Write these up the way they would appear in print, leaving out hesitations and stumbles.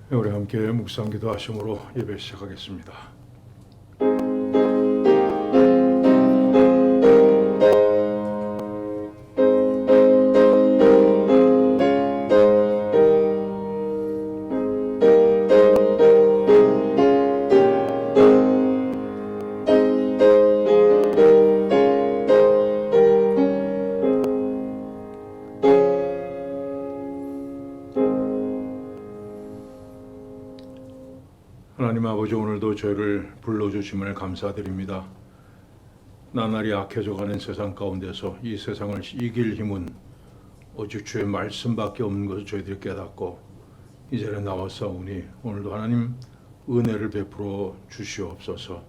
우리 함께 묵상기도 하심으로 예배 시작하겠습니다. 하나님 아버지, 오늘도 저희를 불러주심을 감사드립니다. 나날이 악해져가는 세상 가운데서 이 세상을 이길 힘은 오직 주의 말씀밖에 없는 것을 저희들이 깨닫고 이제는 나왔사오니 오늘도 하나님 은혜를 베풀어 주시옵소서.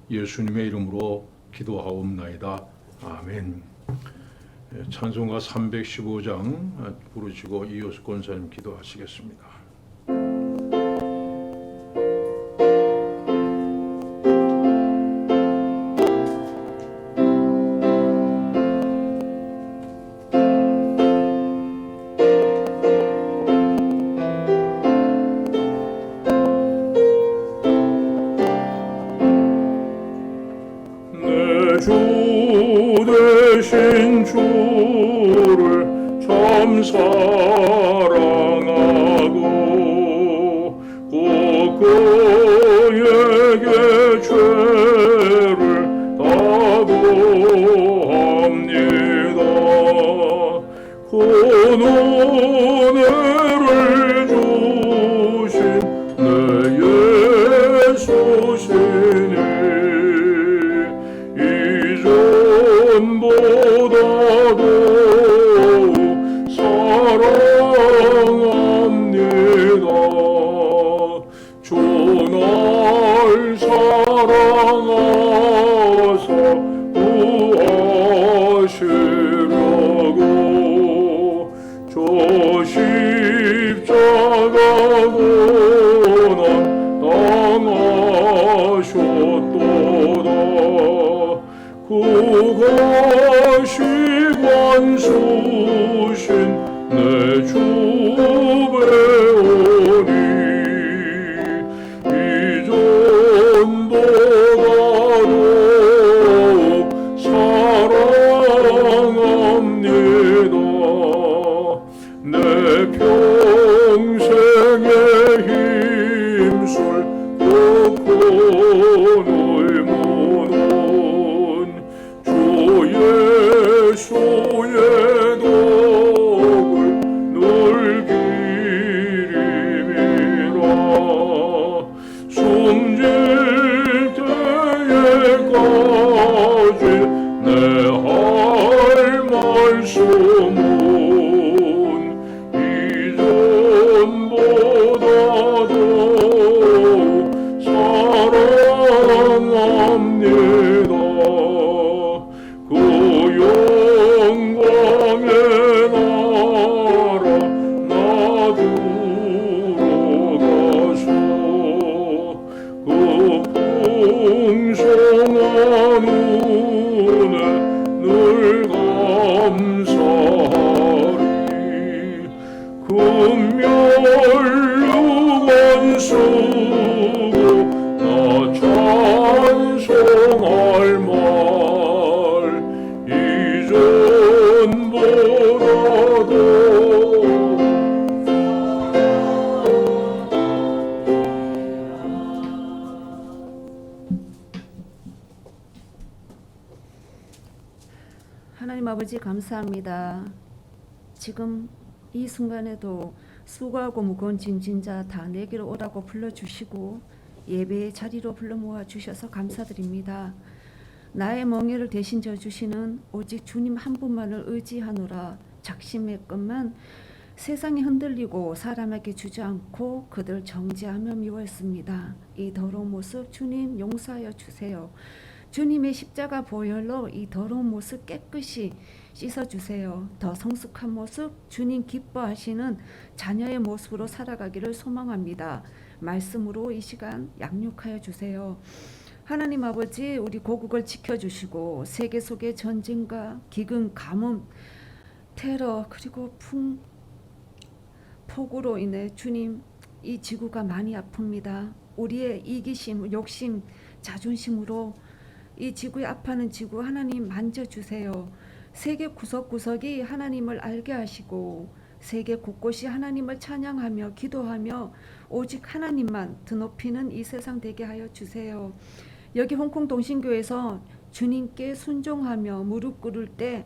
예수님의 이름으로 기도하옵나이다. 아멘. 찬송가 315장 부르시고 이효수 권사님 기도하시겠습니다. 주 되신 주를 참 사랑하고 꼭 그에게 죄를 다구합니다. 그 은혜를 주신 내 예수시니 이전보다도 사랑하옵니다. 저 십자가 고난 당하셨도다. 그것이 원수신 내 주 배우니 이전보다도 사랑합니다. 내 평생의 힘쓸 복권을 모는 주 예수의 덕을 늘 기림이라. 숨질 때에까지 내 할 말씀은 이전보다도 사랑합니다. 그 영광의 나라 나 들어가서 그 풍성한 은혜 늘 감사하리. 금멸류관 쓰고 나 찬송할 말 이전보다도 하나님 아버지 감사합니다. 지금 이 순간에도 수고하고 무거운 짐진 자 다 내게로 오라고 불러주시고 예배의 자리로 불러 모아 주셔서 감사드립니다. 나의 멍에를 대신 져주시는 오직 주님 한 분만을 의지하노라 작심했건만 세상이 흔들리고 사람에게 주저앉고 그들 정죄하며 미워했습니다. 이 더러운 모습 주님 용서하여 주세요. 주님의 십자가 보혈로 이 더러운 모습 깨끗이 씻어주세요. 더 성숙한 모습, 주님 기뻐하시는 자녀의 모습으로 살아가기를 소망합니다. 말씀으로 이 시간 양육하여 주세요. 하나님 아버지, 우리 고국을 지켜주시고 세계 속의 전쟁과 기근, 가뭄, 테러 그리고 폭우로 인해 주님 이 지구가 많이 아픕니다. 우리의 이기심, 욕심, 자존심으로 이 지구에 아파하는 지구 하나님 만져주세요. 세계 구석구석이 하나님을 알게 하시고 세계 곳곳이 하나님을 찬양하며 기도하며 오직 하나님만 드높이는 이 세상 되게 하여 주세요. 여기 홍콩 동신교에서 주님께 순종하며 무릎 꿇을 때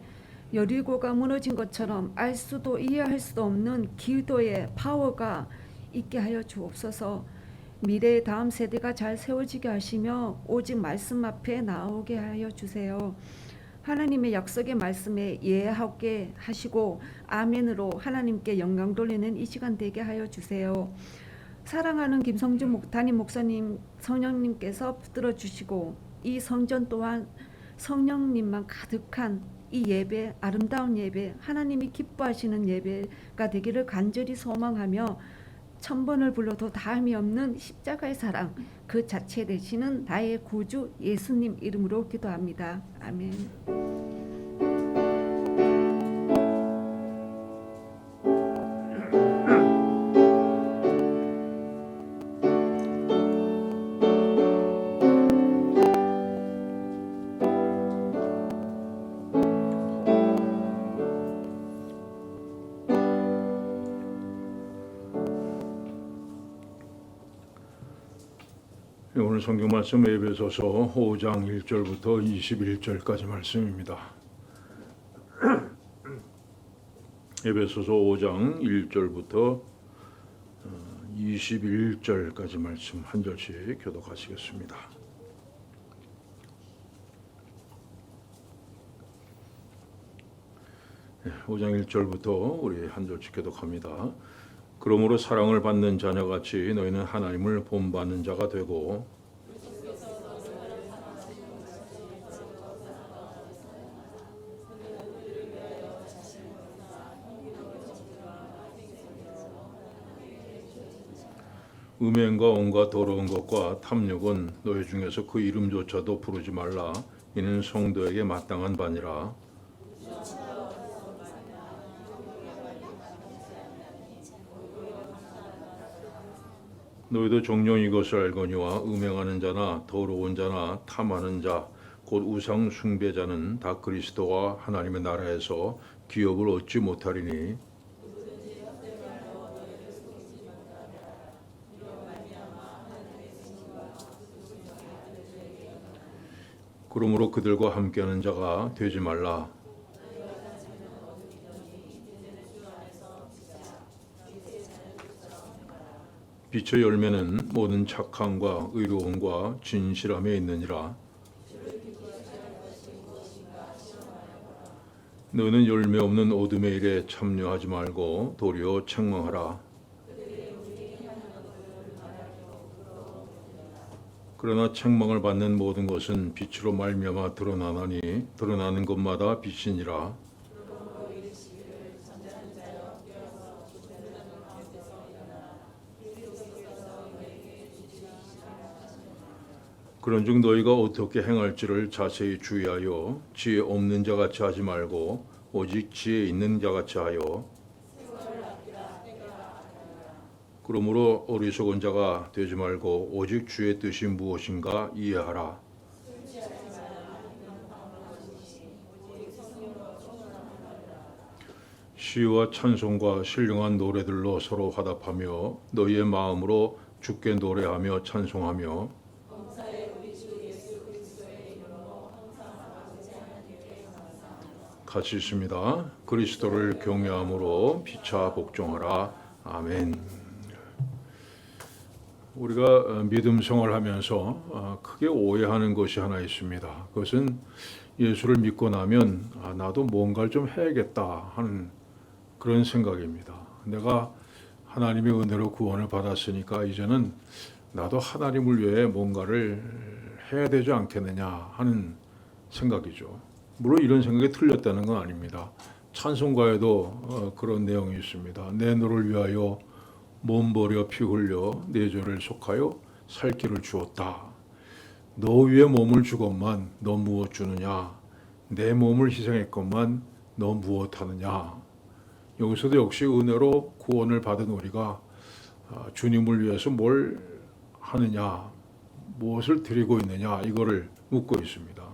여리고가 무너진 것처럼 알 수도 이해할 수도 없는 기도의 파워가 있게 하여 주옵소서. 미래의 다음 세대가 잘 세워지게 하시며 오직 말씀 앞에 나오게 하여 주세요. 하나님의 약속의 말씀에 예하게 하시고 아멘으로 하나님께 영광 돌리는 이 시간 되게 하여 주세요. 사랑하는 김성준 담임 목사님, 성령님께서 붙들어 주시고 이 성전 또한 성령님만 가득한 이 예배, 아름다운 예배, 하나님이 기뻐하시는 예배가 되기를 간절히 소망하며 1000번을 불러도 다함이 없는 십자가의 사랑 그 자체 되시는 나의 구주 예수님 이름으로 기도합니다. 아멘. 오늘 성경 말씀 에베소서 5장 1절부터 21절까지 말씀입니다. 에베소서 5장 1절부터 21절까지 말씀 한 절씩 교독하시겠습니다. 네, 5장 1절부터 우리 한 절씩 교독합니다. 그러므로 사랑을 받는 자녀같이 너희는 하나님을 본받는 자가 되고 음행과 온갖 더러운 것과 탐욕은 너희 중에서 그 이름조차도 부르지 말라. 이는 성도에게 마땅한 바니라. 너희도 종종 이것을 알거니와 음행하는 자나 더러운 자나 탐하는 자 곧 우상 숭배자는 다 그리스도와 하나님의 나라에서 기업을 얻지 못하리니 그러므로 그들과 함께하는 자가 되지 말라. 빛의 열매는 모든 착함과 의로움과 진실함에 있느니라. 너는 열매 없는 어둠의 일에 참여하지 말고 도리어 책망하라. 그러나 책망을 받는 모든 것은 빛으로 말미암아 드러나나니 드러나는 것마다 빛이니라. 그런즉 너희가 어떻게 행할지를 자세히 주의하여 지혜 없는 자 같이 하지 말고 오직 지혜 있는 자 같이 하여 그러므로 어리석은 자가 되지 말고 오직 주의 뜻이 무엇인가 이해하라. 시와 찬송과 신령한 노래들로 서로 화답하며 너희의 마음으로 주께 노래하며 찬송하며 같이 있습니다. 그리스도를 경외함으로 피차 복종하라. 아멘. 우리가 믿음 생활하면서 크게 오해하는 것이 하나 있습니다. 그것은 예수를 믿고 나면 나도 뭔가를 좀 해야겠다 하는 그런 생각입니다. 내가 하나님의 은혜로 구원을 받았으니까 이제는 나도 하나님을 위해 뭔가를 해야 되지 않겠느냐 하는 생각이죠. 물론 이런 생각이 틀렸다는 건 아닙니다. 찬송가에도 그런 내용이 있습니다. 내 너를 위하여 몸 버려 피 흘려 내 죄를 속하여 살 길을 주었다. 너 위에 몸을 주건만 너 무엇 주느냐? 내 몸을 희생했건만 너 무엇 하느냐? 여기서도 역시 은혜로 구원을 받은 우리가 주님을 위해서 뭘 하느냐? 무엇을 드리고 있느냐? 이거를 묻고 있습니다.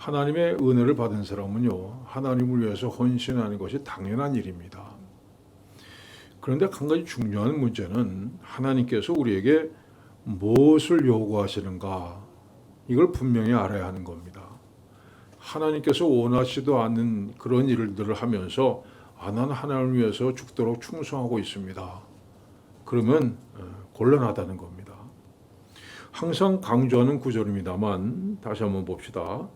하나님의 은혜를 받은 사람은요, 하나님을 위해서 헌신하는 것이 당연한 일입니다. 그런데 한 가지 중요한 문제는 하나님께서 우리에게 무엇을 요구하시는가, 이걸 분명히 알아야 하는 겁니다. 하나님께서 원하시도 않는 그런 일들을 하면서 나는 하나님을 위해서 죽도록 충성하고 있습니다. 그러면 곤란하다는 겁니다. 항상 강조하는 구절입니다만 다시 한번 봅시다.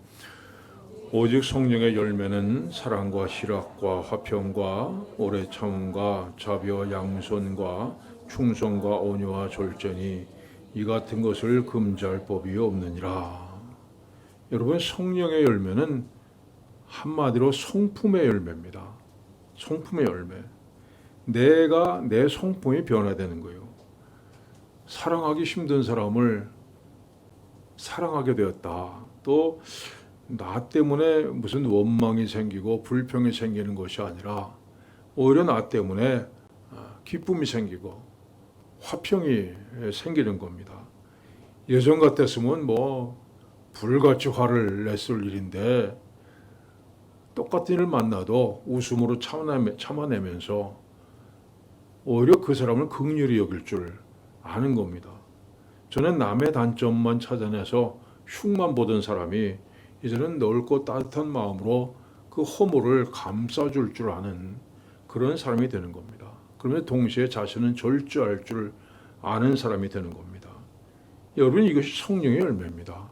오직 성령의 열매는 사랑과 희락과 화평과 오래 참음과 자비와 양선과 충성과 온유와 절제니 이 같은 것을 금지할 법이 없느니라. 여러분, 성령의 열매는 한마디로 성품의 열매입니다. 성품의 열매. 내가 내 성품이 변화되는 거예요. 사랑하기 힘든 사람을 사랑하게 되었다. 또 나 때문에 무슨 원망이 생기고 불평이 생기는 것이 아니라 오히려 나 때문에 기쁨이 생기고 화평이 생기는 겁니다. 예전 같았으면 뭐 불같이 화를 냈을 일인데 똑같은 일을 만나도 웃음으로 참아내면서 오히려 그 사람을 긍휼히 여길 줄 아는 겁니다. 저는 남의 단점만 찾아내서 흉만 보던 사람이 이제는 넓고 따뜻한 마음으로 그 허물을 감싸줄 줄 아는 그런 사람이 되는 겁니다. 그러면 동시에 자신은 절제할 줄 아는 사람이 되는 겁니다. 여러분, 이것이 성령의 열매입니다.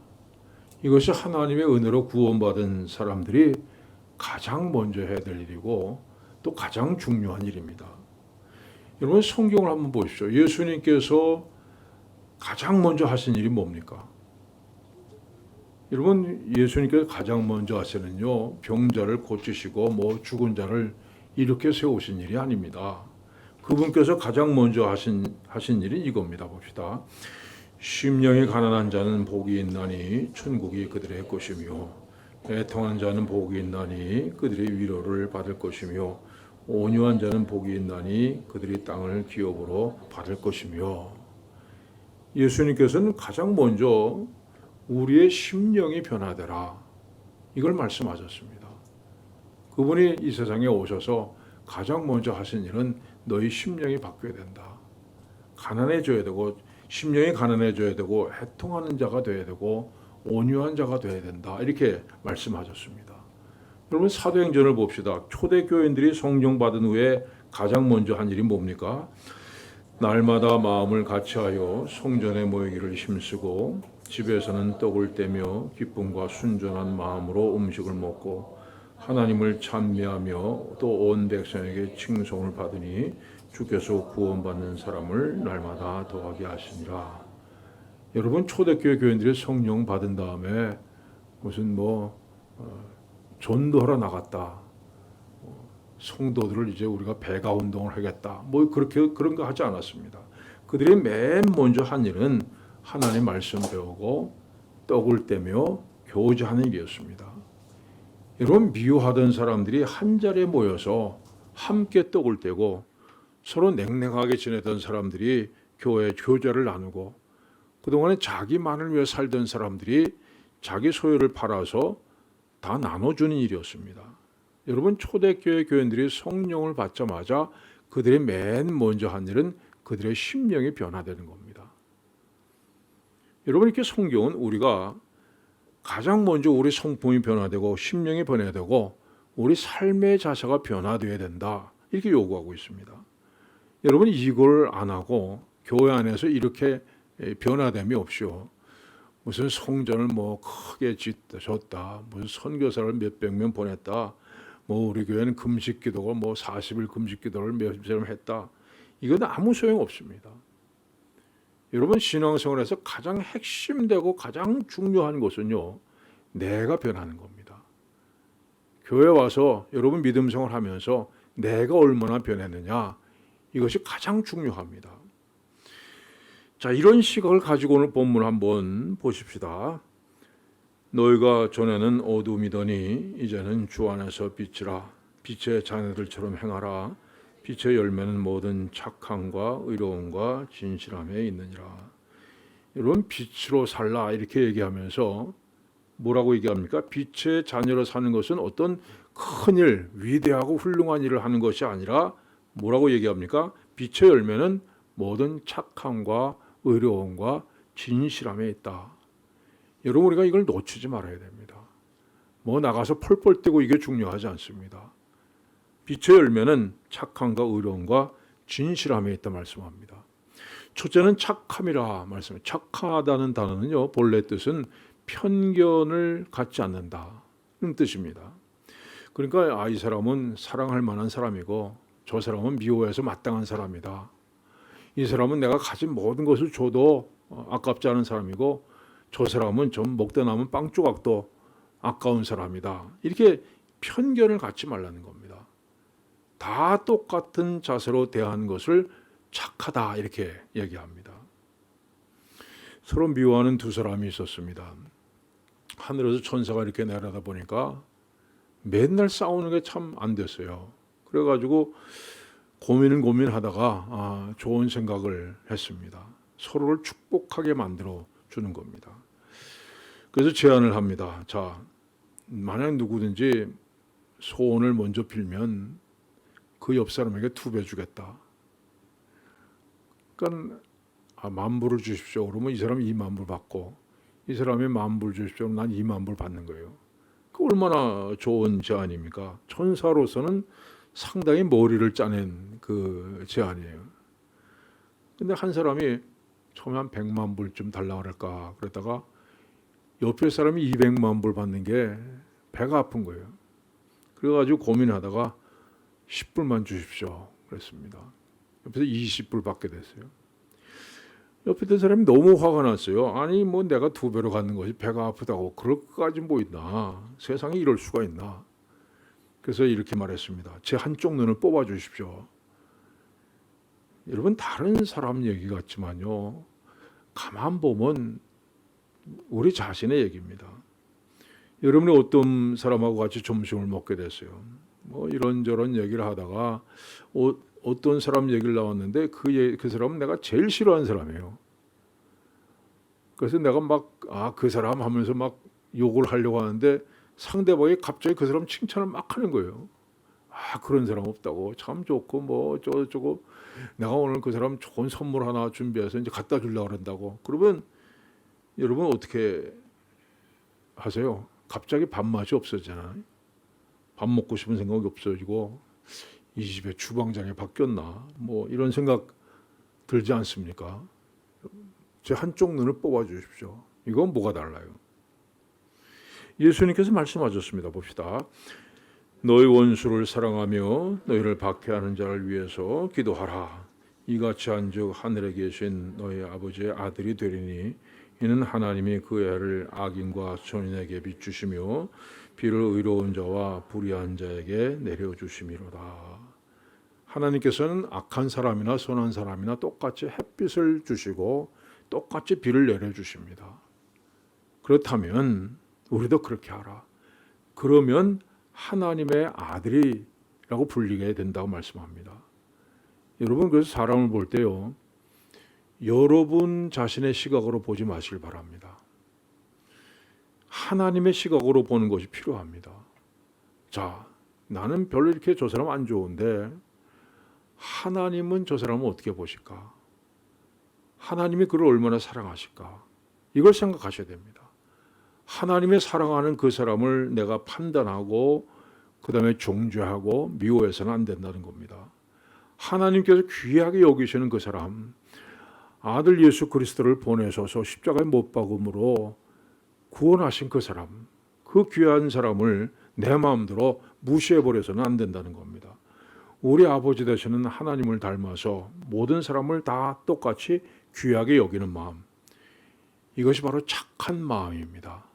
이것이 하나님의 은혜로 구원받은 사람들이 가장 먼저 해야 될 일이고 또 가장 중요한 일입니다. 여러분, 성경을 한번 보십시오. 예수님께서 가장 먼저 하신 일이 뭡니까? 여러분, 예수님께서 가장 먼저 하시는요, 병자를 고치시고 죽은 자를 이렇게 세우신 일이 아닙니다. 그분께서 가장 먼저 하신 일이 이겁니다. 봅시다. 심령이 가난한 자는 복이 있나니 천국이 그들의 것이며 애통한 자는 복이 있나니 그들의 위로를 받을 것이며 온유한 자는 복이 있나니 그들이 땅을 기업으로 받을 것이며. 예수님께서는 가장 먼저 우리의 심령이 변화되라 이걸 말씀하셨습니다. 그분이 이 세상에 오셔서 가장 먼저 하신 일은 너희 심령이 바뀌어야 된다. 가난해져야 되고 심령이 가난해져야 되고 애통하는 자가 돼야 되고 온유한 자가 돼야 된다. 이렇게 말씀하셨습니다. 여러분 사도행전을 봅시다. 초대교인들이 성령 받은 후에 가장 먼저 한 일이 뭡니까? 날마다 마음을 같이하여 성전에 모이기를 힘쓰고 집에서는 떡을 떼며 기쁨과 순전한 마음으로 음식을 먹고 하나님을 찬미하며 또 온 백성에게 칭송을 받으니 주께서 구원받는 사람을 날마다 더하게 하시니라. 여러분 초대교회 교인들이 성령 받은 다음에 무슨 전도하러 나갔다. 성도들을 이제 우리가 배가 운동을 하겠다. 그런 거 하지 않았습니다. 그들이 맨 먼저 한 일은 하나님 말씀 배우고 떡을 떼며 교제하는 일이었습니다. 여러분 미워하던 사람들이 한 자리에 모여서 함께 떡을 떼고 서로 냉랭하게 지내던 사람들이 교회 교제를 나누고 그동안에 자기만을 위해 살던 사람들이 자기 소유를 팔아서 다 나눠주는 일이었습니다. 여러분 초대교회 교인들이 성령을 받자마자 그들이 맨 먼저 한 일은 그들의 심령이 변화되는 겁니다. 여러분 이렇게 성경은 우리가 가장 먼저 우리 성품이 변화되고 심령이 변화되고 우리 삶의 자세가 변화되어야 된다 이렇게 요구하고 있습니다. 여러분 이걸 안 하고 교회 안에서 이렇게 변화됨이 없이요. 무슨 성전을 크게 짓다, 무슨 선교사를 몇백 명 보냈다, 우리 교회는 금식 기도가 40일 금식 기도를 몇점 했다. 이건 아무 소용 없습니다. 여러분 신앙생활에서 가장 핵심되고 가장 중요한 것은요, 내가 변하는 겁니다. 교회 와서 여러분 믿음 생활하면서 내가 얼마나 변했느냐 이것이 가장 중요합니다. 자, 이런 시각을 가지고 오늘 본문 한번 보십시다. 너희가 전에는 어둠이더니 이제는 주 안에서 빛이라. 빛의 자녀들처럼 행하라. 빛의 열매는 모든 착함과 의로움과 진실함에 있느니라. 여러분 빛으로 살라 이렇게 얘기하면서 뭐라고 얘기합니까? 빛의 자녀로 사는 것은 어떤 큰일, 위대하고 훌륭한 일을 하는 것이 아니라 뭐라고 얘기합니까? 빛의 열매는 모든 착함과 의로움과 진실함에 있다. 여러분 우리가 이걸 놓치지 말아야 됩니다. 나가서 펄펄 뛰고 이게 중요하지 않습니다. 빛의 열매는 착함과 의로움과 진실함에 있다 말씀합니다. 첫째는 착함이라 말씀합니다. 착하다는 단어는요, 본래 뜻은 편견을 갖지 않는다는 뜻입니다. 그러니까 이 사람은 사랑할 만한 사람이고 저 사람은 미워해서 마땅한 사람이다. 이 사람은 내가 가진 모든 것을 줘도 아깝지 않은 사람이고 저 사람은 좀 먹다 남은 빵 조각도 아까운 사람이다. 이렇게 편견을 갖지 말라는 겁니다. 다 똑같은 자세로 대하는 것을 착하다 이렇게 얘기합니다. 서로 미워하는 두 사람이 있었습니다. 하늘에서 천사가 이렇게 내려다 보니까 맨날 싸우는 게 참 안 됐어요. 그래가지고 고민하다가 좋은 생각을 했습니다. 서로를 축복하게 만들어 주는 겁니다. 그래서 제안을 합니다. 자, 만약 누구든지 소원을 먼저 빌면 그 옆 사람에게 2배 주겠다. 그러니까 10,000불을 주십시오. 그러면 이 사람이 20,000불 받고 이 사람이 10,000불 주십시오. 그러면 난 20,000불 받는 거예요. 그 얼마나 좋은 제안입니까? 천사로서는 상당히 머리를 짜낸 그 제안이에요. 근데 한 사람이 처음에 한 100,000불 달라 그럴까 그러다가 옆에 사람이 200,000불 받는 게 배가 아픈 거예요. 그래가지고 고민하다가 10불만 주십시오 그랬습니다. 옆에서 20불 받게 됐어요. 옆에 있던 사람이 너무 화가 났어요. 아니 내가 2배로 갖는 것이 배가 아프다고 그럴 것까지 있나. 세상에 이럴 수가 있나. 그래서 이렇게 말했습니다. 제 한쪽 눈을 뽑아 주십시오. 여러분 다른 사람 얘기 같지만요. 가만 보면 우리 자신의 얘기입니다. 여러분이 어떤 사람하고 같이 점심을 먹게 됐어요. 뭐 이런저런 얘기를 하다가 어떤 사람 얘기를 나왔는데 그 사람은 내가 제일 싫어하는 사람이에요. 그래서 내가 막 그 사람 하면서 막 욕을 하려고 하는데 상대방이 갑자기 그 사람 칭찬을 막 하는 거예요. 그런 사람 없다고 참 좋고 뭐 저쩌고 내가 오늘 그 사람 좋은 선물 하나 준비해서 이제 갖다 주려고 그런다고. 그러면 여러분 어떻게 하세요? 갑자기 밥맛이 없어지잖아요. 밥 먹고 싶은 생각이 없어지고 이 집에 주방장이 바뀌었나 뭐 이런 생각 들지 않습니까? 제 한쪽 눈을 뽑아 주십시오. 이건 뭐가 달라요? 예수님께서 말씀하셨습니다. 봅시다. 너희 원수를 사랑하며 너희를 박해하는 자를 위해서 기도하라. 이같이 한즉 하늘에 계신 너희 아버지의 아들이 되리니 이는 하나님이 그 애를 악인과 선인에게 비추시며 비를 의로운 자와 불의한 자에게 내려주심이로다. 하나님께서는 악한 사람이나 선한 사람이나 똑같이 햇빛을 주시고 똑같이 비를 내려주십니다. 그렇다면 우리도 그렇게 하라. 그러면 하나님의 아들이라고 불리게 된다고 말씀합니다. 여러분 그래서 사람을 볼 때요. 여러분 자신의 시각으로 보지 마시길 바랍니다. 하나님의 시각으로 보는 것이 필요합니다. 자, 나는 별로 이렇게 저 사람 안 좋은데 하나님은 저 사람을 어떻게 보실까? 하나님이 그를 얼마나 사랑하실까? 이걸 생각하셔야 됩니다. 하나님의 사랑하는 그 사람을 내가 판단하고 그 다음에 정죄하고 미워해서는 안 된다는 겁니다. 하나님께서 귀하게 여기시는 그 사람, 아들 예수 그리스도를 보내셔서 십자가에 못 박음으로 구원하신 그 사람, 그 귀한 사람을 내 마음대로 무시해버려서는 안 된다는 겁니다. 우리 아버지 되시는 하나님을 닮아서 모든 사람을 다 똑같이 귀하게 여기는 마음, 이것이 바로 착한 마음입니다.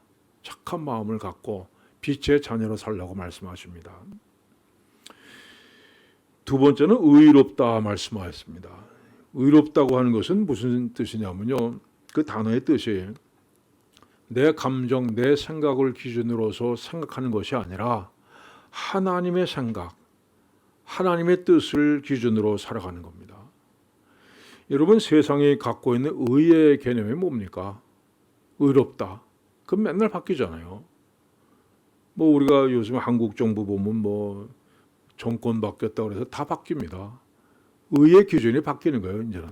착한 마음을 갖고 빛의 자녀로 살라고 말씀하십니다. 두 번째는 의롭다 말씀하셨습니다. 의롭다고 하는 것은 무슨 뜻이냐면요. 그 단어의 뜻이 내 감정, 내 생각을 기준으로서 생각하는 것이 아니라 하나님의 생각, 하나님의 뜻을 기준으로 살아가는 겁니다. 여러분 세상이 갖고 있는 의의 개념이 뭡니까? 의롭다. 그건 맨날 바뀌잖아요. 뭐 우리가 요즘 한국 정부 보면 뭐 정권 바뀌었다 그래서 다 바뀝니다. 의의 기준이 바뀌는 거예요, 이제는.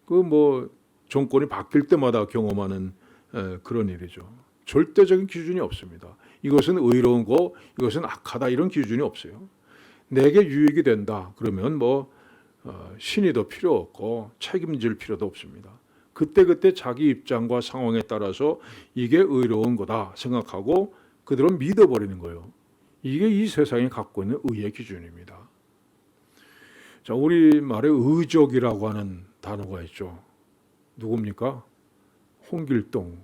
그 뭐 정권이 바뀔 때마다 경험하는 그런 일이죠. 절대적인 기준이 없습니다. 이것은 의로운 거, 이것은 악하다 이런 기준이 없어요. 내게 유익이 된다. 그러면 뭐 신의도 필요 없고 책임질 필요도 없습니다. 그때그때 자기 입장과 상황에 따라서 이게 의로운 거다 생각하고 그대로 믿어버리는 거예요. 이게 이 세상이 갖고 있는 의의 기준입니다. 자, 우리말에 의족이라고 하는 단어가 있죠. 누굽니까? 홍길동,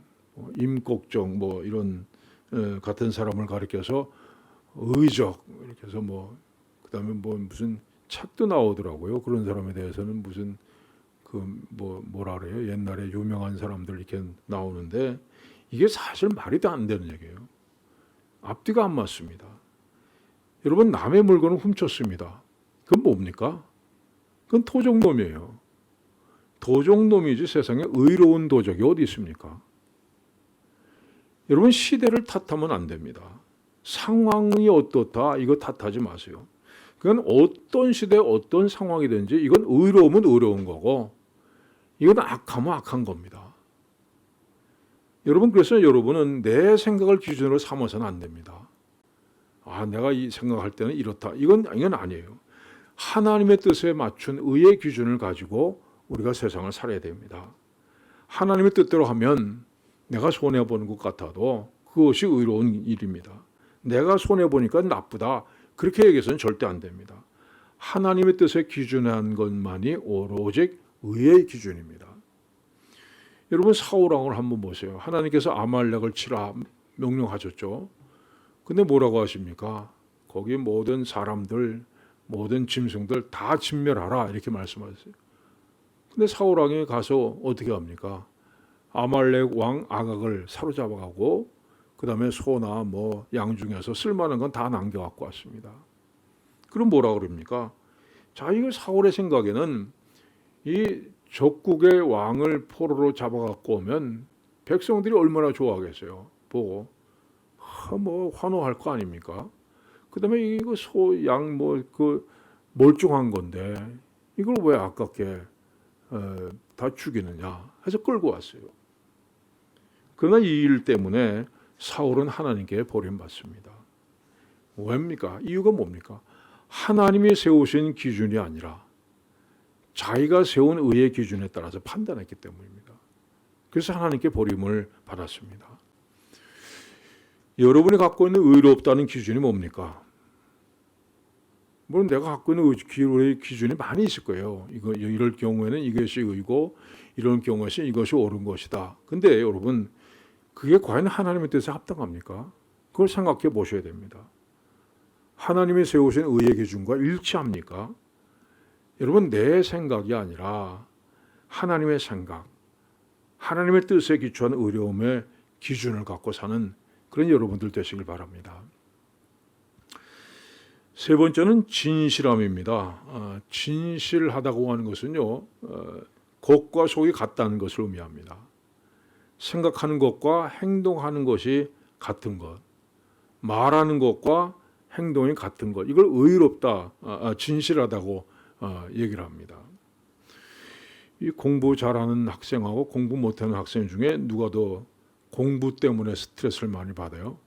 임꺽정 뭐 이런 같은 사람을 가리켜서 의적 이렇게 해서 뭐 그다음에 뭐 무슨 책도 나오더라고요. 그런 사람에 대해서는 무슨 뭐라 그래요? 옛날에 유명한 사람들 이렇게 나오는데 이게 사실 말이 안 되는 얘기예요. 앞뒤가 안 맞습니다. 여러분 남의 물건을 훔쳤습니다. 그건 뭡니까? 그건 도적놈이에요. 도적놈이지 세상에 의로운 도적이 어디 있습니까? 여러분 시대를 탓하면 안 됩니다. 상황이 어떻다 이거 탓하지 마세요. 그건 어떤 시대 어떤 상황이든지 이건 의로우면 의로운 거고 이건 악하면 악한 겁니다. 여러분 그래서 여러분은 내 생각을 기준으로 삼아서는 안 됩니다. 내가 이 생각할 때는 이렇다. 이건 아니에요. 하나님의 뜻에 맞춘 의의 기준을 가지고 우리가 세상을 살아야 됩니다. 하나님의 뜻대로 하면 내가 손해보는 것 같아도 그것이 의로운 일입니다. 내가 손해보니까 나쁘다. 그렇게 얘기해서는 절대 안 됩니다. 하나님의 뜻에 기준한 것만이 오로지 의의 기준입니다. 여러분 사울왕을 한번 보세요. 하나님께서 아말렉을 치라 명령하셨죠. 근데 뭐라고 하십니까? 거기 모든 사람들 모든 짐승들 다 진멸하라 이렇게 말씀하셨어요. 근데 사울 왕이 가서 어떻게 합니까? 아말렉 왕 아각을 사로잡아가고 그 다음에 소나 뭐 양 중에서 쓸만한 건 다 남겨갖고 왔습니다. 그럼 뭐라 그럽니까? 자, 이거 사울의 생각에는 이 적국의 왕을 포로로 잡아갖고 오면 백성들이 얼마나 좋아하겠어요. 보고 뭐 환호할 거 아닙니까? 그다음에 이거 소, 양 뭐 그 멀쩡한 건데 이걸 왜 아깝게 다 죽이느냐 해서 끌고 왔어요. 그러나 이 일 때문에 사울은 하나님께 버림받습니다. 왜입니까? 이유가 뭡니까? 하나님이 세우신 기준이 아니라 자기가 세운 의의 기준에 따라서 판단했기 때문입니다. 그래서 하나님께 버림을 받았습니다. 여러분이 갖고 있는 의롭다는 기준이 뭡니까? 물론 내가 갖고 있는 의의 기준이 많이 있을 거예요. 이럴 경우에는 이것이 의고 이런 경우에는 이것이 옳은 것이다. 근데 여러분 그게 과연 하나님의 뜻에 합당합니까? 그걸 생각해 보셔야 됩니다. 하나님이 세우신 의의 기준과 일치합니까? 여러분 내 생각이 아니라 하나님의 생각, 하나님의 뜻에 기초한 의로움의 기준을 갖고 사는 그런 여러분들 되시길 바랍니다. 세 번째는 진실함입니다. 진실하다고 하는 것은요, 겉과 속이 같다는 것을 의미합니다. 생각하는 것과 행동하는 것이 같은 것, 말하는 것과 행동이 같은 것, 이걸 의롭다, 진실하다고 얘기를 합니다. 이 공부 잘하는 학생하고 공부 못하는 학생 중에 누가 더 공부 때문에 스트레스를 많이 받아요?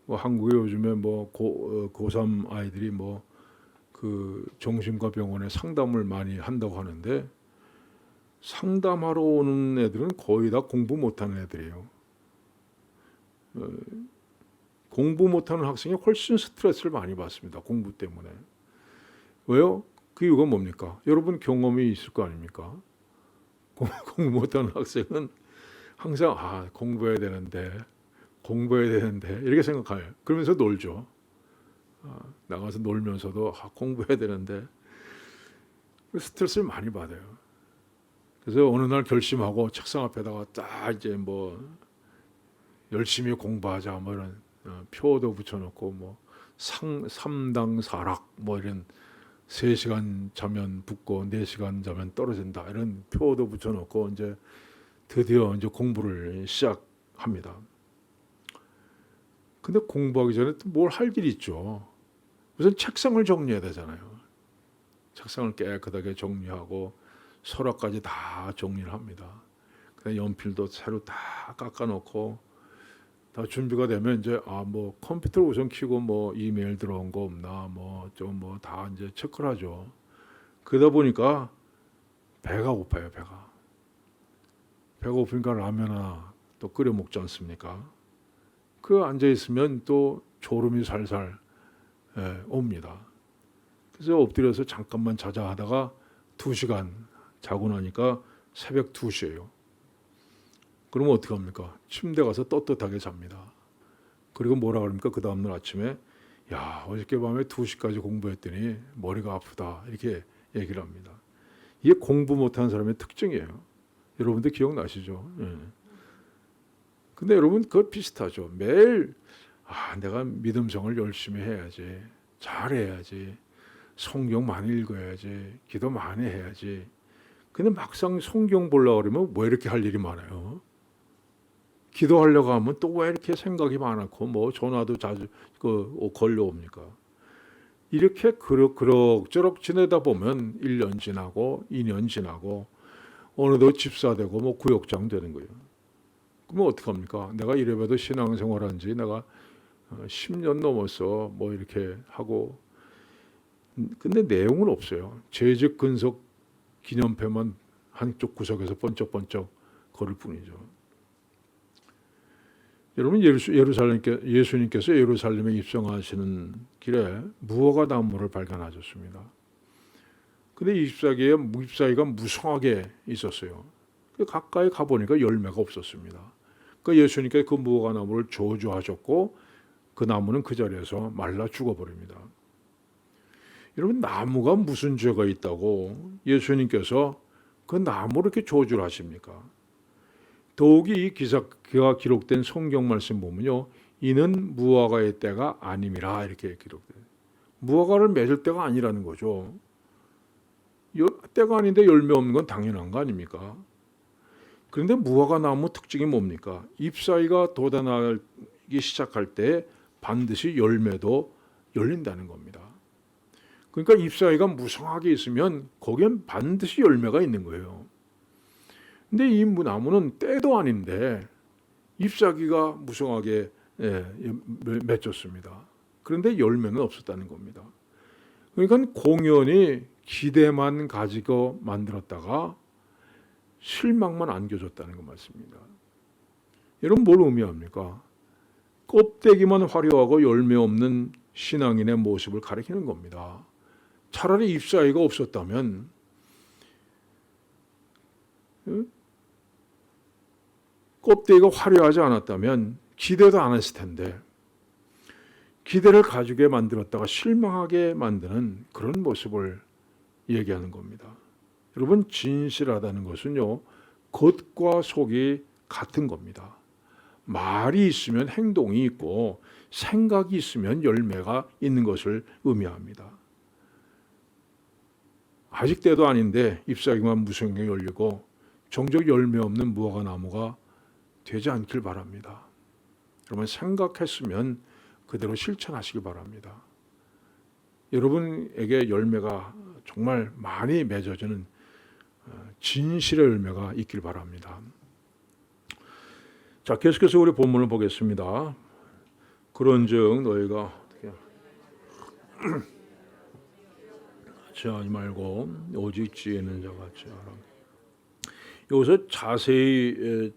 뭐 한국에 요즘에 뭐 고3 아이들이 뭐 그 정신과 병원에 상담을 많이 한다고 하는데 상담하러 오는 애들은 거의 다 공부 못하는 애들이에요. 공부 못하는 학생이 훨씬 스트레스를 많이 받습니다. 공부 때문에. 왜요? 그 이유가 뭡니까? 여러분 경험이 있을 거 아닙니까? 공부 못하는 학생은 항상 공부해야 되는데 이렇게 생각해요. 그러면서 놀죠. 나가서 놀면서도 공부해야 되는데 스트레스를 많이 받아요. 그래서 어느 날 결심하고 책상 앞에다가 딱 이제 뭐 열심히 공부하자 뭐 이런 표도 붙여놓고 뭐 삼당 사락 뭐 이런 3시간 자면 붙고 4시간 자면 떨어진다 이런 표도 붙여놓고 이제 드디어 이제 공부를 시작합니다. 근데 공부하기 전에 또 뭘 할 일이 있죠. 우선 책상을 정리해야 되잖아요. 책상을 깨끗하게 정리하고 서랍까지 다 정리를 합니다. 그다음에 연필도 새로 다 깎아놓고 다 준비가 되면 이제 뭐 컴퓨터를 우선 켜고 뭐 이메일 들어온 거 없나 뭐 좀 뭐 다 이제 체크를 하죠. 그러다 보니까 배가 고파요. 배가 고프니까 라면 하나 또 끓여 먹지 않습니까? 그 앉아 있으면 또 졸음이 살살 옵니다. 그래서 엎드려서 잠깐만 자자 하다가 2시간 자고 나니까 새벽 2시예요. 그러면 어떻게 합니까? 침대 가서 떳떳하게 잡니다. 그리고 뭐라 그럽니까? 그 다음날 아침에 어저께 밤에 2시까지 공부했더니 머리가 아프다 이렇게 얘기를 합니다. 이게 공부 못하는 사람의 특징이에요. 여러분들 기억나시죠? 근데 여러분 그거 비슷하죠. 매일 내가 믿음생활 열심히 해야지, 잘해야지, 성경 많이 읽어야지, 기도 많이 해야지. 근데 막상 성경 보려고 그러면 왜 이렇게 할 일이 많아요? 기도하려고 하면 또 왜 이렇게 생각이 많고 뭐 전화도 자주 걸려옵니까? 이렇게 그럭저럭 지내다 보면 1년 지나고 2년 지나고 어느덧 집사 되고 뭐 구역장 되는 거예요. 그러면 어떡합니까? 내가 이래봬도 신앙생활한 지 내가 10년 넘었어 뭐 이렇게 하고 근데 내용은 없어요. 재직 근속 기념패만 한쪽 구석에서 번쩍번쩍 거릴 뿐이죠. 여러분 예수님께서 예루살렘에 입성하시는 길에 무화과 나무를 발견하셨습니다. 근데 24기가 무성하게 있었어요. 가까이 가보니까 열매가 없었습니다. 그러니까 예수님께서 그 무화과 나무를 저주하셨고 그 나무는 그 자리에서 말라 죽어버립니다. 여러분 나무가 무슨 죄가 있다고 예수님께서 그 나무를 이렇게 저주를 하십니까? 더욱이 이 기사가 기록된 성경 말씀 보면요, 이는 무화과의 때가 아님이라 이렇게 기록돼요. 무화과를 맺을 때가 아니라는 거죠. 때가 아닌데 열매 없는 건 당연한 거 아닙니까? 그런데 무화과 나무 특징이 뭡니까? 잎사귀가 돋아나기 시작할 때 반드시 열매도 열린다는 겁니다. 그러니까 잎사귀가 무성하게 있으면 거기엔 반드시 열매가 있는 거예요. 근데 이 나무는 때도 아닌데 잎사귀가 무성하게 맺혔습니다. 그런데 열매는 없었다는 겁니다. 그러니까 공연히 기대만 가지고 만들었다가 실망만 안겨줬다는 것 맞습니다. 여러분 뭘 의미합니까? 껍데기만 화려하고 열매 없는 신앙인의 모습을 가리키는 겁니다. 차라리 잎사귀가 없었다면 껍데기가 화려하지 않았다면 기대도 안 했을 텐데 기대를 가지게 만들었다가 실망하게 만드는 그런 모습을 얘기하는 겁니다. 여러분 진실하다는 것은요, 겉과 속이 같은 겁니다. 말이 있으면 행동이 있고 생각이 있으면 열매가 있는 것을 의미합니다. 아직 때도 아닌데 잎사귀만 무성하게 열리고 정작 열매 없는 무화과 나무가 되지 않길 바랍니다. 여러분 생각했으면 그대로 실천하시기 바랍니다. 여러분에게 열매가 정말 많이 맺어지는 진실의 열매가 있길 바랍니다. 자, 계속해서 우리 본문을 보겠습니다. 그런즉 너희가 하지 말고 오직 지혜 있는 자가 같이 하라. 여기서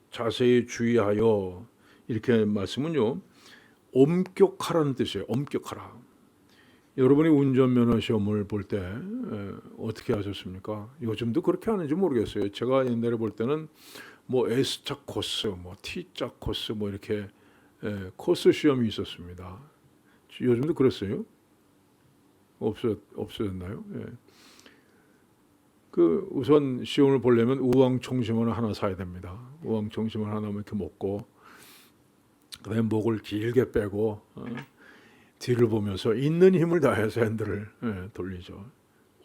자세히 주의하여 이렇게 말씀은요, 엄격하라는 뜻이에요. 엄격하라. 여러분이 운전면허 시험을 볼 때 어떻게 하셨습니까? 요즘도 그렇게 하는지 모르겠어요. 제가 옛날에 볼 때는 뭐 S자 코스, 뭐 T자 코스, 뭐 이렇게 코스 시험이 있었습니다. 요즘도 그랬어요? 없어졌나요? 예. 그 우선 시험을 보려면 우왕청심원을 하나 사야 됩니다. 우왕청심원 하나 이렇게 먹고 그다음에 목을 길게 빼고 뒤를 보면서 있는 힘을 다해서 핸들을 돌리죠.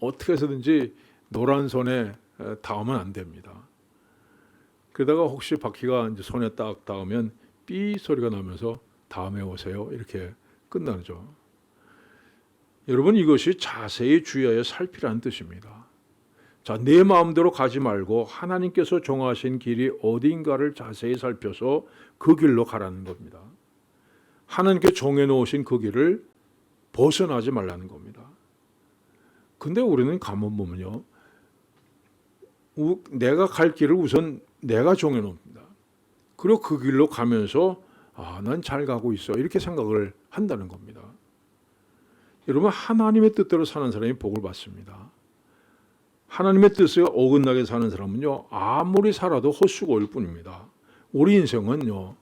어떻게 해서든지 노란 손에 닿으면 안 됩니다. 그러다가 혹시 바퀴가 이제 손에 딱 닿으면 삐 소리가 나면서 다음에 오세요 이렇게 끝나죠. 여러분 이것이 자세히 주의하여 살피라는 뜻입니다. 자, 내 마음대로 가지 말고 하나님께서 정하신 길이 어딘가를 자세히 살펴서 그 길로 가라는 겁니다. 하나님께 정해놓으신 그 길을 벗어나지 말라는 겁니다. 근데 우리는 가만 보면요, 내가 갈 길을 우선 내가 정해놓습니다. 그리고 그 길로 가면서 난 잘 가고 있어 이렇게 생각을 한다는 겁니다. 여러분 하나님의 뜻대로 사는 사람이 복을 받습니다. 하나님의 뜻에 어긋나게 사는 사람은요, 아무리 살아도 헛수고일 뿐입니다. 우리 인생은요,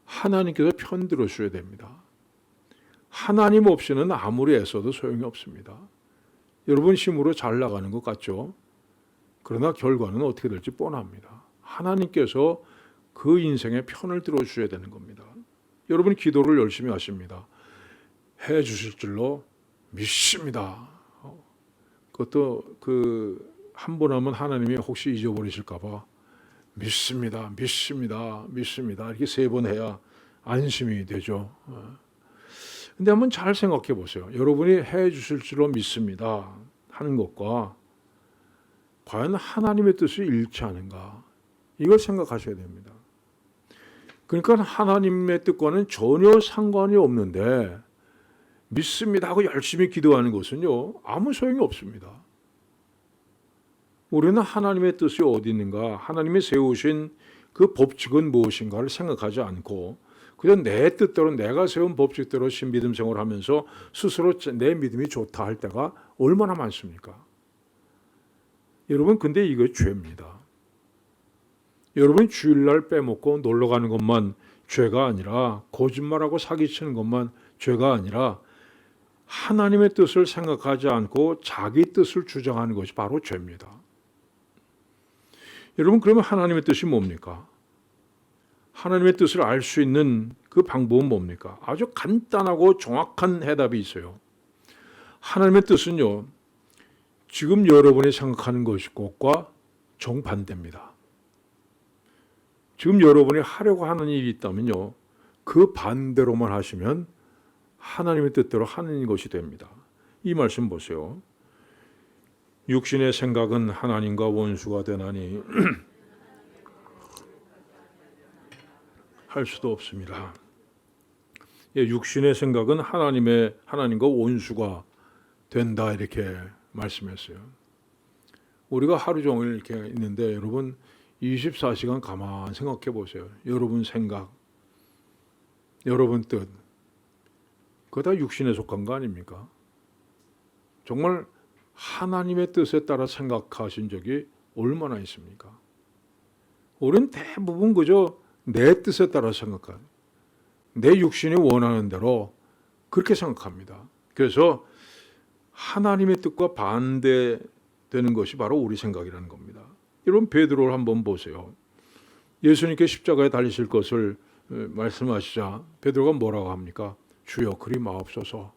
하나님께서 편들어 주셔야 됩니다. 하나님 없이는 아무리 애써도 소용이 없습니다. 여러분 힘으로 잘 나가는 것 같죠? 그러나 결과는 어떻게 될지 뻔합니다. 하나님께서 그 인생의 편을 들어주셔야 되는 겁니다. 여러분이 기도를 열심히 하십니다. 해 주실 줄로 믿습니다. 그것도 한 번 하면 하나님이 혹시 잊어버리실까 봐 믿습니다. 이렇게 3번 해야 안심이 되죠. 근데 한번 잘 생각해 보세요. 여러분이 해 주실 줄로 믿습니다 하는 것과 과연 하나님의 뜻이 일치하는가, 이걸 생각하셔야 됩니다. 그러니까 하나님의 뜻과는 전혀 상관이 없는데 믿습니다 하고 열심히 기도하는 것은요, 아무 소용이 없습니다. 우리는 하나님의 뜻이 어디 있는가, 하나님이 세우신 그 법칙은 무엇인가를 생각하지 않고 그냥 내 뜻대로, 내가 세운 법칙대로 신비듬 생활을 하면서 스스로 내 믿음이 좋다 할 때가 얼마나 많습니까? 여러분, 근데 이거 죄입니다. 여러분이 주일날 빼먹고 놀러 가는 것만 죄가 아니라, 거짓말하고 사기치는 것만 죄가 아니라, 하나님의 뜻을 생각하지 않고 자기 뜻을 주장하는 것이 바로 죄입니다. 여러분, 그러면 하나님의 뜻이 뭡니까? 하나님의 뜻을 알 수 있는 그 방법은 뭡니까? 아주 간단하고 정확한 해답이 있어요. 하나님의 뜻은요, 지금 여러분이 생각하는 것과 정반대입니다. 지금 여러분이 하려고 하는 일이 있다면요, 그 반대로만 하시면 하나님의 뜻대로 하는 것이 됩니다. 이 말씀 보세요. 육신의 생각은 하나님과 원수가 되나니 할 수도 없습니다. 육신의 생각은 하나님과 원수가 된다, 이렇게 말씀했어요. 우리가 하루 종일 이렇게 있는데 여러분 24시간 가만 생각해 보세요. 여러분 생각, 여러분 뜻, 그거 다 육신에 속한 거 아닙니까? 정말 하나님의 뜻에 따라 생각하신 적이 얼마나 있습니까? 우리는 대부분 그저 내 뜻에 따라 생각하는, 내 육신이 원하는 대로 그렇게 생각합니다. 그래서 하나님의 뜻과 반대되는 것이 바로 우리 생각이라는 겁니다. 여러분, 베드로를 한번 보세요. 예수님께 십자가에 달리실 것을 말씀하시자 베드로가 뭐라고 합니까? 주여 그리 마옵소서.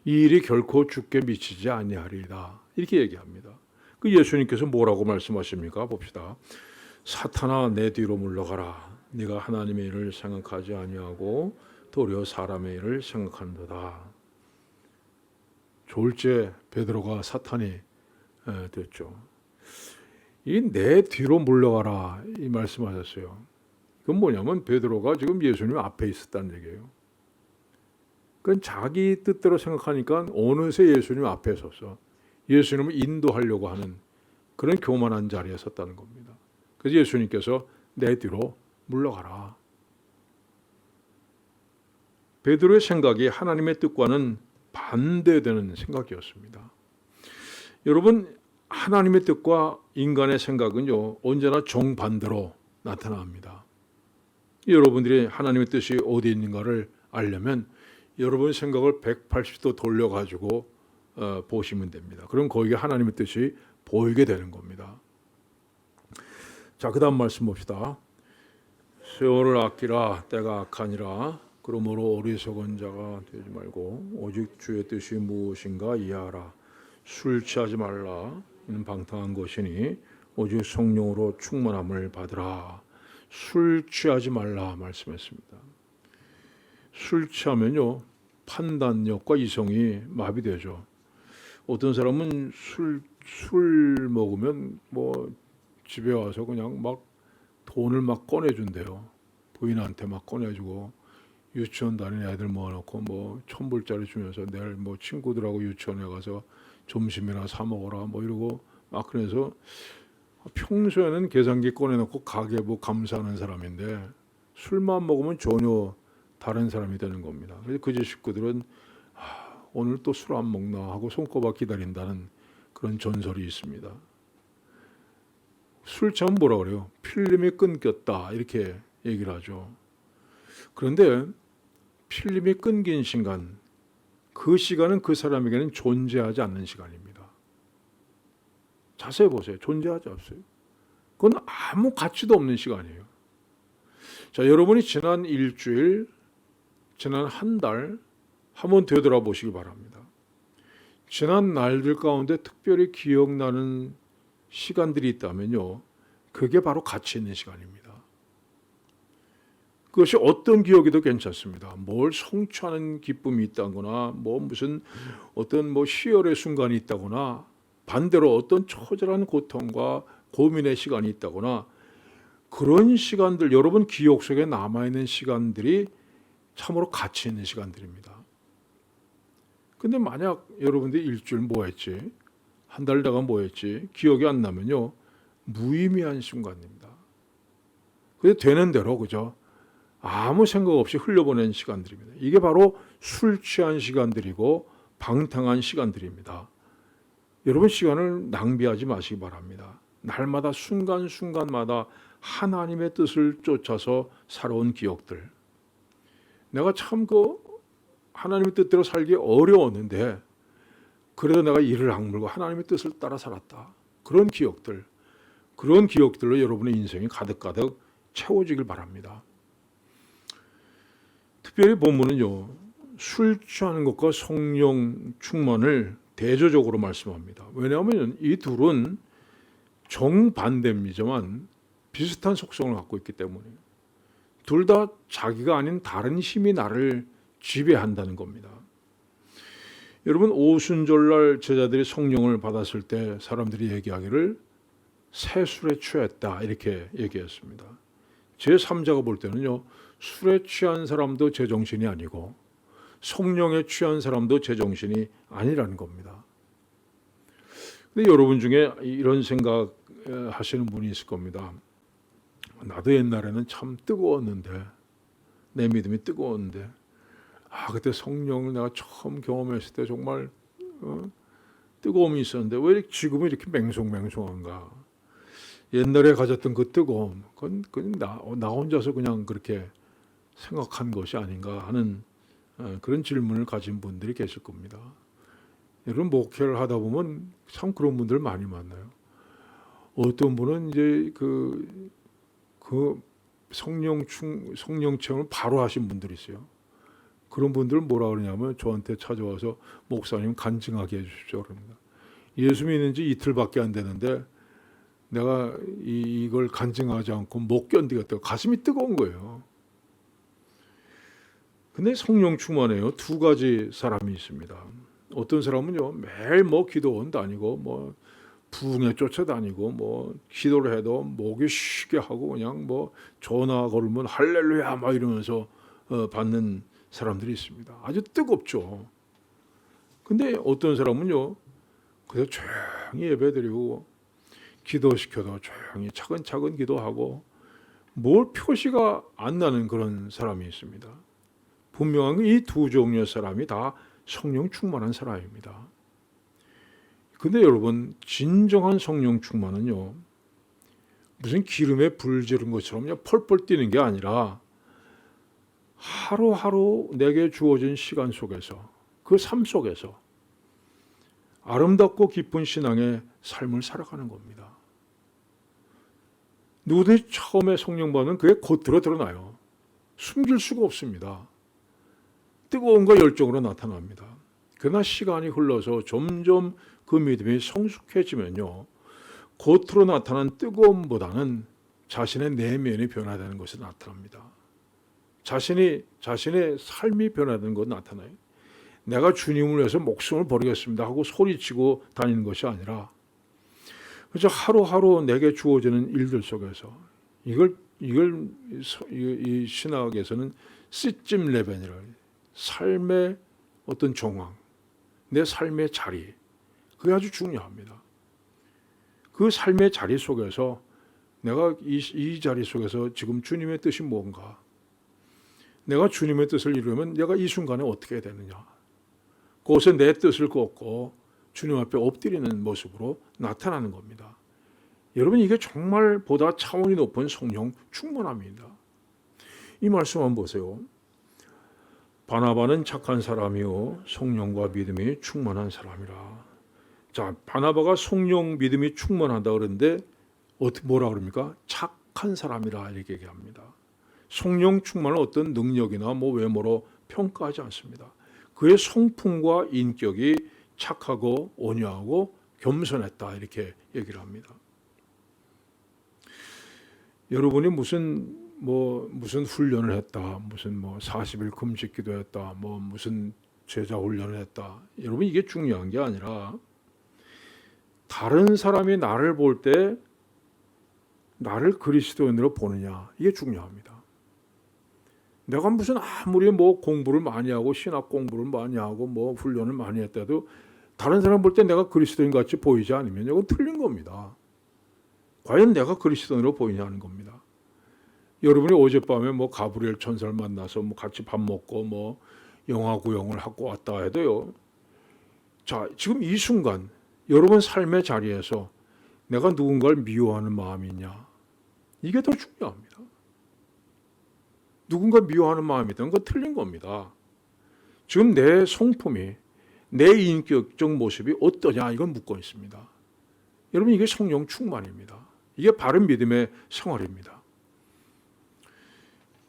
이 일이 결코 주께 미치지 아니하리이다, 이렇게 얘기합니다. 그 예수님께서 뭐라고 말씀하십니까? 봅시다. 사탄아, 내 뒤로 물러가라. 네가 하나님의 일을 생각하지 아니하고 도리어 사람의 일을 생각한도다. 졸제 베드로가 사탄이 됐죠. 이 내 뒤로 물러가라, 이 말씀하셨어요. 그건 뭐냐면 베드로가 지금 예수님 앞에 있었다는 얘기예요. 그건 자기 뜻대로 생각하니까 어느새 예수님 앞에 섰어. 예수님을 인도하려고 하는 그런 교만한 자리에 섰다는 겁니다. 그래서 예수님께서 내 뒤로 물러가라. 베드로의 생각이 하나님의 뜻과는 반대되는 생각이었습니다. 여러분, 하나님의 뜻과 인간의 생각은요, 언제나 정반대로 나타납니다. 여러분들이 하나님의 뜻이 어디 있는가를 알려면 여러분의 생각을 180도 돌려가지고 보시면 됩니다. 그럼 거기에 하나님의 뜻이 보이게 되는 겁니다. 자, 그 다음 말씀 봅시다. 세월을 아끼라, 때가 악하니라. 그러므로 어리석은 자가 되지 말고 오직 주의 뜻이 무엇인가 이해하라. 술 취하지 말라. 이는 방탕한 것이니 오직 성령으로 충만함을 받으라. 술 취하지 말라 말씀했습니다. 술 취하면요, 판단력과 이성이 마비되죠. 어떤 사람은 술 먹으면 뭐 집에 와서 그냥 막 돈을 막 꺼내준대요. 부인한테 막 꺼내주고, 유치원 다니는 애들 모아놓고 뭐 1,000불짜리 주면서 내일 뭐 친구들하고 유치원에 가서 점심이나 사 먹어라 뭐 이러고 막, 그래서 평소에는 계산기 꺼내놓고 가계부 감사하는 사람인데 술만 먹으면 전혀 다른 사람이 되는 겁니다. 그래서 그 집 식구들은 오늘 또 술 안 먹나 하고 손꼽아 기다린다는 그런 전설이 있습니다. 술 취하면 뭐라 그래요? 필름이 끊겼다, 이렇게 얘기를 하죠. 그런데 필름이 끊긴 시간, 그 시간은 그 사람에게는 존재하지 않는 시간입니다. 자세히 보세요. 존재하지 않았어요. 그건 아무 가치도 없는 시간이에요. 자, 여러분이 지난 일주일, 지난 한 달 한번 되돌아보시기 바랍니다. 지난 날들 가운데 특별히 기억나는 시간들이 있다면요, 그게 바로 가치 있는 시간입니다. 그것이 어떤 기억이도 괜찮습니다. 뭘 성취하는 기쁨이 있다거나, 뭐 무슨 어떤 뭐 희열의 순간이 있다거나, 반대로 어떤 처절한 고통과 고민의 시간이 있다거나, 그런 시간들, 여러분 기억 속에 남아있는 시간들이 참으로 가치 있는 시간들입니다. 근데 만약 여러분들이 일주일 뭐 했지, 한 달 동안 뭐 했지, 기억이 안 나면요, 무의미한 순간입니다. 그게 되는 대로, 그죠? 아무 생각 없이 흘려보낸 시간들입니다. 이게 바로 술 취한 시간들이고 방탕한 시간들입니다. 여러분, 시간을 낭비하지 마시기 바랍니다. 날마다 순간순간마다 하나님의 뜻을 쫓아서 살아온 기억들. 내가 참 하나님의 뜻대로 살기 어려웠는데 그래도 내가 이를 악물고 하나님의 뜻을 따라 살았다. 그런 기억들로 여러분의 인생이 가득가득 채워지길 바랍니다. 특별히 본문은요, 술 취하는 것과 성령 충만을 대조적으로 말씀합니다. 왜냐하면 이 둘은 정반대입니다만 비슷한 속성을 갖고 있기 때문에 둘 다 자기가 아닌 다른 힘이 나를 지배한다는 겁니다. 여러분, 오순절날 제자들이 성령을 받았을 때 사람들이 얘기하기를 새 술에 취했다 이렇게 얘기했습니다. 제3자가 볼 때는요, 술에 취한 사람도 제정신이 아니고 성령에 취한 사람도 제정신이 아니라는 겁니다. 근데 여러분 중에 이런 생각 하시는 분이 있을 겁니다. 나도 옛날에는 참 뜨거웠는데, 내 믿음이 뜨거웠는데, 그때 성령을 내가 처음 경험했을 때 정말 뜨거움이 있었는데 왜 지금은 이렇게 맹송맹송한가? 옛날에 가졌던 그 뜨거움, 그건 나 혼자서 그냥 그렇게 생각한 것이 아닌가 하는 그런 질문을 가진 분들이 계실 겁니다. 여러분, 목회를 하다 보면 참 그런 분들 많이 만나요. 어떤 분은 이제 그 성령 체험을 바로 하신 분들이 있어요. 그런 분들은 뭐라 그러냐면 저한테 찾아와서 목사님 간증하게 해주십시오 그럽니다. 예수 믿는 지 이틀밖에 안 되는데 내가 이걸 간증하지 않고 못 견디겠다고 가슴이 뜨거운 거예요. 근데 성령 충만해요. 두 가지 사람이 있습니다. 어떤 사람은요, 매일 뭐 기도원 다니고 뭐 부흥에 쫓아다니고 뭐 기도를 해도 목이 쉬게 하고 그냥 뭐 전화 걸으면 할렐루야 막 이러면서 받는 사람들이 있습니다. 아주 뜨겁죠. 근데 어떤 사람은요, 그래서 조용히 예배드리고 기도시켜도 조용히 차근차근 기도하고 뭘 표시가 안 나는 그런 사람이 있습니다. 분명한 이 두 종류의 사람이 다 성령 충만한 사람입니다. 근데 여러분, 진정한 성령 충만은요, 무슨 기름에 불 지른 것처럼 그냥 펄펄 뛰는 게 아니라 하루하루 내게 주어진 시간 속에서, 그 삶 속에서 아름답고 깊은 신앙의 삶을 살아가는 겁니다. 누구든지 처음에 성령 받으면 그게 겉으로 드러나요. 숨길 수가 없습니다. 뜨거움과 열정으로 나타납니다. 그러나 시간이 흘러서 점점 그 믿음이 성숙해지면요, 겉으로 나타난 뜨거움보다는 자신의 내면이 변화되는 것이 나타납니다. 자신의 삶이 변화되는 것이 나타나요. 내가 주님을 위해서 목숨을 버리겠습니다 하고 소리치고 다니는 것이 아니라, 그래서 하루하루 내게 주어지는 일들 속에서 이 신학에서는 시찜 레벤이라, 삶의 어떤 정황, 내 삶의 자리, 그게 아주 중요합니다. 그 삶의 자리 속에서 내가 이 자리 속에서 지금 주님의 뜻이 뭔가, 내가 주님의 뜻을 이루면 내가 이 순간에 어떻게 해야 되느냐, 그것에 내 뜻을 꺾고 주님 앞에 엎드리는 모습으로 나타나는 겁니다. 여러분, 이게 정말 보다 차원이 높은 성령 충만함입니다. 이 말씀 한번 보세요. 바나바는 착한 사람이요 성령과 믿음이 충만한 사람이라. 자, 바나바가 성령 믿음이 충만하다 그러는데 뭐라 그럽니까? 착한 사람이라 이렇게 얘기합니다. 성령 충만은 어떤 능력이나 뭐 외모로 평가하지 않습니다. 그의 성품과 인격이 착하고 온유하고 겸손했다 이렇게 얘기를 합니다. 여러분이 무슨 훈련을 했다, 무슨 40일 금식 기도했다, 무슨 제자 훈련을 했다, 여러분 이게 중요한 게 아니라 다른 사람이 나를 볼 때 나를 그리스도인으로 보느냐, 이게 중요합니다. 내가 무슨 아무리 공부를 많이 하고 신학 공부를 많이 하고 훈련을 많이 했다도 다른 사람 볼 때 내가 그리스도인 같이 보이지 않으면 이건 틀린 겁니다. 과연 내가 그리스도인으로 보이냐는 겁니다. 여러분이 어젯밤에 가브리엘 천사를 만나서 같이 밥 먹고 영화 구경을 하고 왔다 해도요, 자, 지금 이 순간 여러분 삶의 자리에서 내가 누군가를 미워하는 마음이 있냐, 이게 더 중요합니다. 누군가 미워하는 마음이 있다는 건 틀린 겁니다. 지금 내 성품이, 내 인격적 모습이 어떠냐 이건 묻고 있습니다. 여러분, 이게 성령 충만입니다. 이게 바른 믿음의 생활입니다.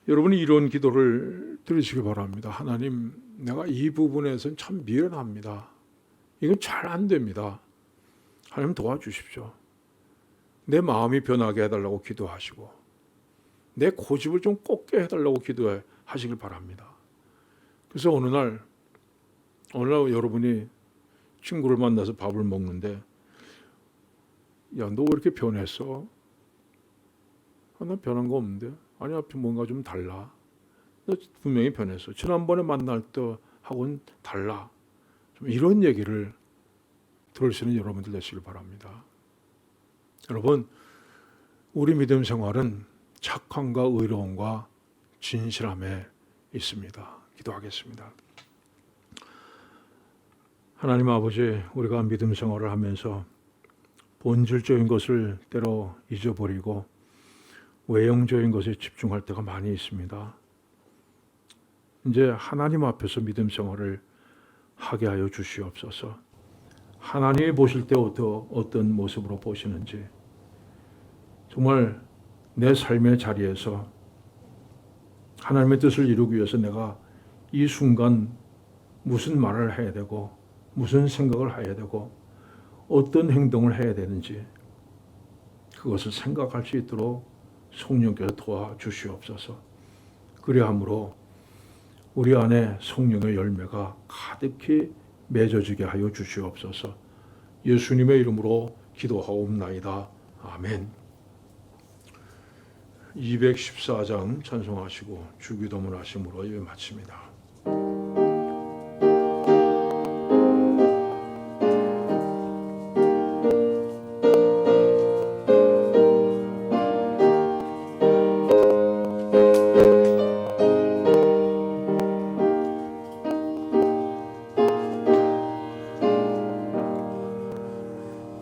여러분이 이런 기도를 드리시기 바랍니다. 하나님, 내가 이 부분에서는 참 미련합니다. 이건 잘 안 됩니다. 하나님 도와주십시오. 내 마음이 변하게 해달라고 기도하시고 내 고집을 좀 꺾게 해달라고 기도하시길 바랍니다. 그래서 어느 날 여러분이 친구를 만나서 밥을 먹는데, 야, 너 왜 이렇게 변했어? 나 변한 거 없는데. 아니, 앞에 뭔가 좀 달라. 너 분명히 변했어. 지난번에 만날 때하고는 달라. 좀 이런 얘기를 들을 수 있는 여러분들 되시길 바랍니다. 여러분, 우리 믿음 생활은 착함과 의로움과 진실함에 있습니다. 기도하겠습니다. 하나님 아버지, 우리가 믿음 생활을 하면서 본질적인 것을 때로 잊어버리고 외형적인 것에 집중할 때가 많이 있습니다. 이제 하나님 앞에서 믿음 생활을 하게 하여 주시옵소서. 하나님이 보실 때 어떤 모습으로 보시는지, 정말 내 삶의 자리에서 하나님의 뜻을 이루기 위해서 내가 이 순간 무슨 말을 해야 되고 무슨 생각을 해야 되고 어떤 행동을 해야 되는지 그것을 생각할 수 있도록 성령께서 도와주시옵소서. 그리함으로 우리 안에 성령의 열매가 가득히 맺어지게 하여 주시옵소서. 예수님의 이름으로 기도하옵나이다. 아멘. 214장 찬송하시고 주기도문 하심으로 예배 마칩니다.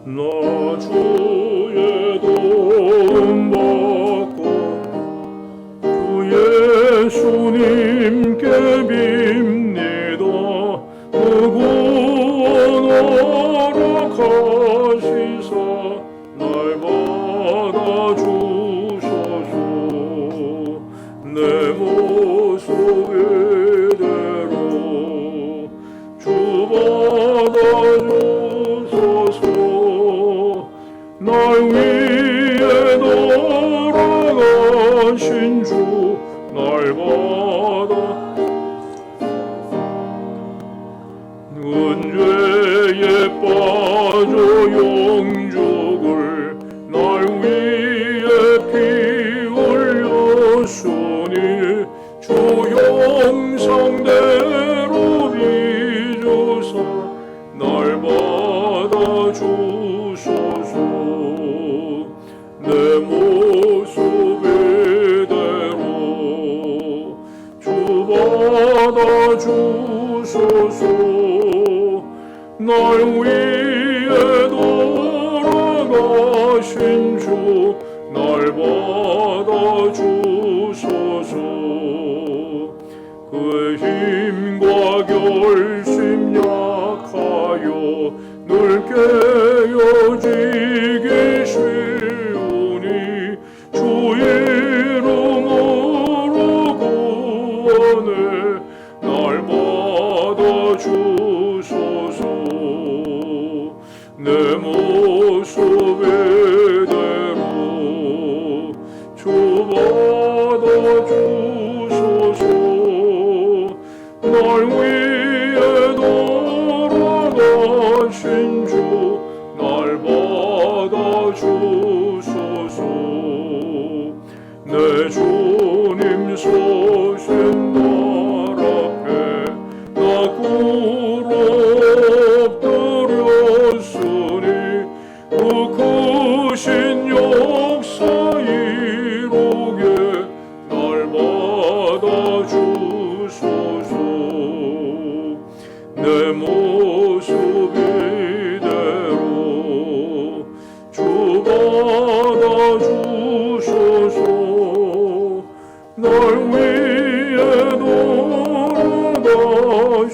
나 주의 도움 받고 주 예수님께 빕니다. 그 구원하러 가시사 날 받아 주소서. 내 모습 이대로 주 받아 주소서. 날 위에 돌아가신 주 날 받아 은죄에 빠져 영죽을 날 위에 피 흘렸으니 주 형상대로 빚으사 날 받아 주소서. 내 모습 이대로 주 받아 주소서. 날 위에 돌아가신 주 날 받아 주소서. 그 힘과 결심 약하여 늘 깨어지기 쉬우니 주 이름으로 구원해 날 받아 주소서. 내 모습 이대로 주 받아 주소서. 날 위에 돌아가신 주 날 받아 주소서. 내 주님 서신 날 앞에 나 꿇어 엎드렸으니 그 크신 역사 이루게 날 받아 주소서. 내 모습 이대로 주 받아 주소서. 날 위에 돌아가신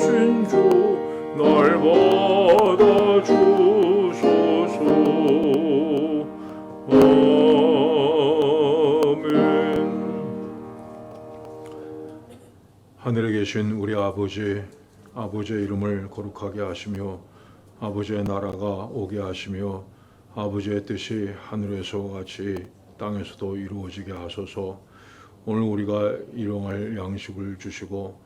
하늘에 계신 우리 아버지, 아버지의 이름을 거룩하게 하시며 아버지의 나라가 오게 하시며 아버지의 뜻이 하늘에서 같이 땅에서도 이루어지게 하소서. 오늘 우리가 일용할 양식을 주시고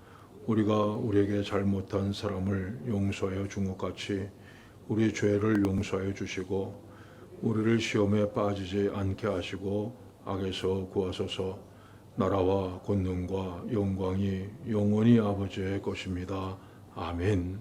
우리가 우리에게 잘못한 사람을 용서하여 준 것 같이 우리 죄를 용서하여 주시고 우리를 시험에 빠지지 않게 하시고 악에서 구하소서. 나라와 권능과 영광이 영원히 아버지의 것입니다. 아멘.